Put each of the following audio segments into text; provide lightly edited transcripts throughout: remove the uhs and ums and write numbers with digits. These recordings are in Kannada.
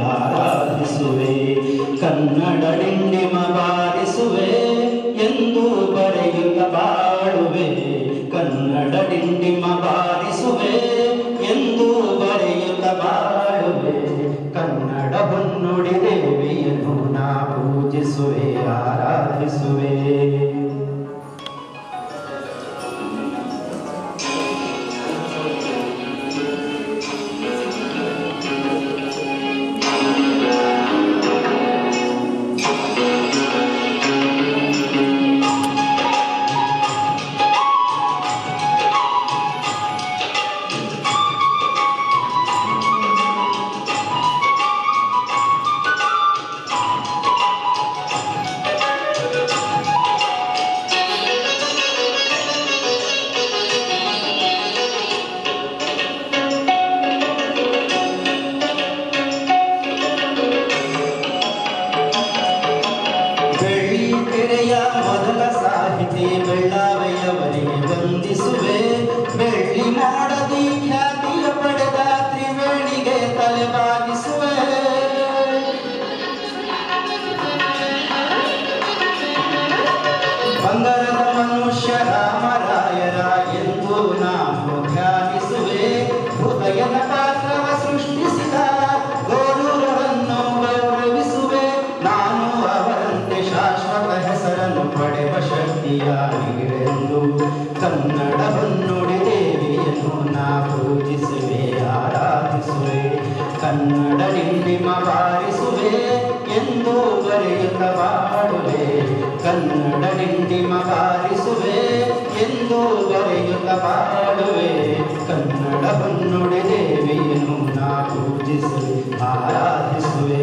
ಆರಾಧಿಸುವೆ. ಕನ್ನಡ ಡಿಂಡಿಮ ಬಾರಿಸುವೆ ಎಂದು ಬರೆಯುತ್ತ ಬಾಳುವೆ. ಕನ್ನಡ ಡಿಂಡಿಮ ಬಾರಿಸುವೆ ಎಂದು ಬರೆಯುತ್ತ ಬಾಳುವೆ. ಕನ್ನಡ ಹೊನ್ನುಡಿ ದೇವಿಯನ್ನು ನಾ ಪೂಜಿಸುವೆ, ಆರಾಧಿಸುವೆ. ಮೊದಲ ಸಾಹಿತಿ ಬೆಳ್ಳಾವೆಯವರಿಗೆ ವಂದಿಸುವೆ. ಬೆಳ್ಳಿ ಮಾಡದಿ ಖ್ಯಾತಿಯ ಪಡೆದ ತ್ರಿವೇಣಿಗೆ ತಲೆಬಾಗಿಸುವೆ. ಬಂಗಾರದ ಮನುಷ್ಯ ರಾಮರಾಯರ ಎಂದು ನಾನು ಧ್ಯಾನಿಸುವೆ. ಹೃದಯದ ಪಾತ್ರವ ಸೃಷ್ಟಿಸಿದ ಗೋರೂರರನ್ನು ಗೌರವಿಸುವೆ. ನಾನು ಅವರಂತೆ ಶಾಶ್ವತ ಹೆಸರನ್ನು ಪಡೆವ ಶಕ್ತಿಯಾಗಿರೆಂದು ಕನ್ನಡ ಹೊನ್ನುಡಿ ದೇವಿಯನ್ನು ನಾ ಪೂಜಿಸುವೆ, ಆರಾಧಿಸುವೆ. ಕನ್ನಡ ಡಿಂಡಿಮ ಬಾರಿಸುವೆ ಎಂದು ಬರೆಯುತ್ತ ಬಾಳುವೆ. ಕನ್ನಡ ಡಿಂಡಿಮ ಬಾರಿಸುವೆ ಎಂದು ಬರೆಯುತ್ತ ಬಾಳುವೆ. ಕನ್ನಡ ಹೊನ್ನುಡಿ ದೇವಿಯನ್ನು ನಾ ಪೂಜಿಸುವೆ, ಆರಾಧಿಸುವೆ.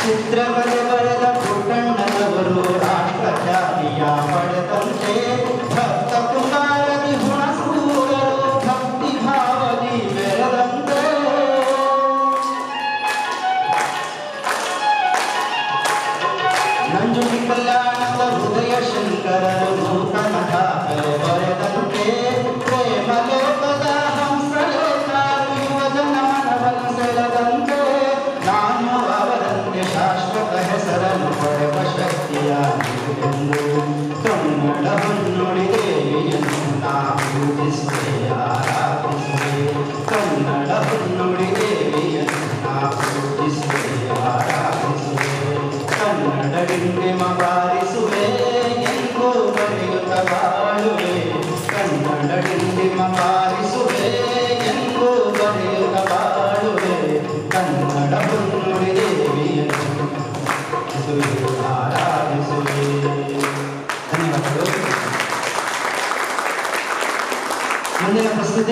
ಚಿತ್ರಕಲೆ ಬರೆದ ಪುಟ್ಟಣ್ಣನವರು ರಾಷ್ಟ್ರ ಖ್ಯಾತಿಯ ಪಡೆದಂತೆ ಭಕ್ತ ಕುಮಾರದಿ ಹುಣಸೂರರು ಭಕ್ತಿ ಭಾವದಿ ಬೆರೆದಂತೆ. ನಂಜುಂಡಿ ಕಲ್ಯಾಣದ ಹೃದಯ ಶಂಕರರು ನೂತನ ದಾಖಲೆ ಬರೆದಂತೆ. ಪ್ರೇಮ ಲೋಕದ ಹಂಸಲೇಖರು ಯುವಜನ ಮನವನ್ನು ಸೆಳೆದಂತೆ. ನಾನು ಅವರಂತೆ ಶಾಶ್ವತ ಹೆಸರನ್ನು ಪಡೆವ ಶಕ್ತಿಯಾಗಿರೆಂದು ಕನ್ನಡ ಹೊನ್ನುಡಿ ದೇವಿಯನ್ನು ನಾ ಪೂಜಿಸುವೆ, ಆರಾಧಿಸುವೆ. ಕನ್ನಡ ಹೊನ್ನುಡಿ ದೇವಿಯನ್ನು ನಾ ಪೂಜಿಸುವೆ, ಆರಾಧಿಸುವೆ. ಕನ್ನಡ ಡಿಂಡಿಮ ಬಾರಿಸುವೆ ಎಂದು ಬರೆಯುತ್ತ ಬಾಳುವೆ. ಕನ್ನಡ ಡಿಂಡಿಮ ಬಾರಿಸುವೆ ಎಂದು ಬರೆಯುತ್ತ ಬಾಳುವೆ. ಕನ್ನಡ ಹೊನ್ನುಡಿ ದೇವಿಯನ್ನು ಆರಾಧಿಸುವೆ. ಧನ್ಯವಾದಗಳು. ಮುಂದಿನ ಪ್ರಸ್ತುತಿ